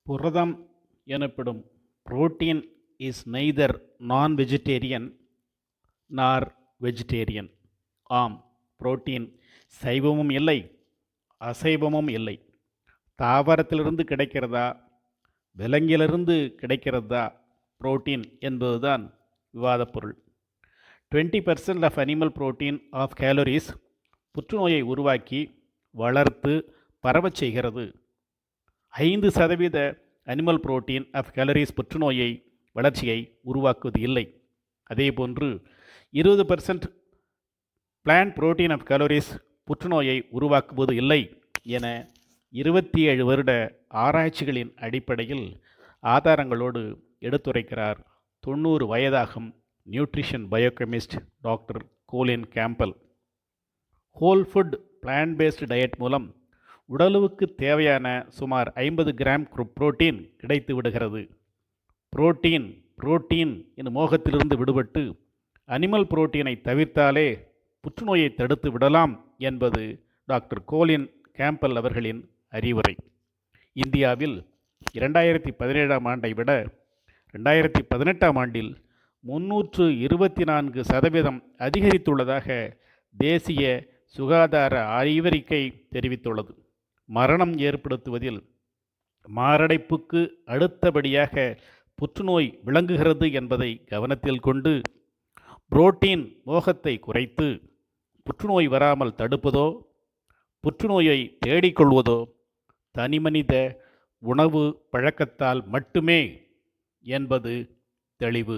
புரதம் எனப்படும் protein is neither நான்-வெஜிடேரியன் நார் வெஜிடேரியன். ஆம், புரோட்டீன் சைவமும் இல்லை, அசைவமும் இல்லை. தாவரத்திலிருந்து கிடைக்கிறதா, விலங்கிலிருந்து கிடைக்கிறதா புரோட்டீன் என்பதுதான் விவாதப் பொருள். 20% of animal protein of calories புற்றுநோயை உருவாக்கி வளர்த்து பரவச் செய்கிறது. 5% அனிமல் புரோட்டீன் ஆஃப் கேலரிஸ் புற்றுநோயை வளர்ச்சியை உருவாக்குவது இல்லை. அதேபோன்று 20% பிளான்ட் புரோட்டீன் ஆஃப் கேலரிஸ் புற்றுநோயை உருவாக்குவது இல்லை என 27 வருட ஆராய்ச்சிகளின் அடிப்படையில் ஆதாரங்களோடு எடுத்துரைக்கிறார் 90 வயதாகும் nutrition biochemist doctor Colin Campbell. Whole food plant based diet மூலம் உடலுக்கு தேவையான சுமார் 50 கிராம் புரோட்டீன் கிடைத்து விடுகிறது. புரோட்டீன் புரோட்டீன் என்னும் மோகத்திலிருந்து விடுபட்டு அனிமல் புரோட்டீனை தவிர்த்தாலே புற்றுநோயை தடுத்து விடலாம் என்பது டாக்டர் கோலின் கேம்பல் அவர்களின் அறிவுரை. இந்தியாவில் 2017ஆம் ஆண்டை விட 2018ஆம் ஆண்டில் 324% அதிகரித்துள்ளதாக தேசிய சுகாதார ஆய்வறிக்கை தெரிவித்துள்ளது. மரணம் ஏற்படுத்துவதில் மாரடைப்புக்கு அடுத்தபடியாக புற்றுநோய் விளங்குகிறது என்பதை கவனத்தில் கொண்டு புரோட்டீன் மோகத்தை குறைத்து புற்றுநோய் வராமல் தடுப்பதோ புற்றுநோயை தேடிக்கொள்வதோ தனிமனித உணவு பழக்கத்தால் மட்டுமே என்பது தெளிவு.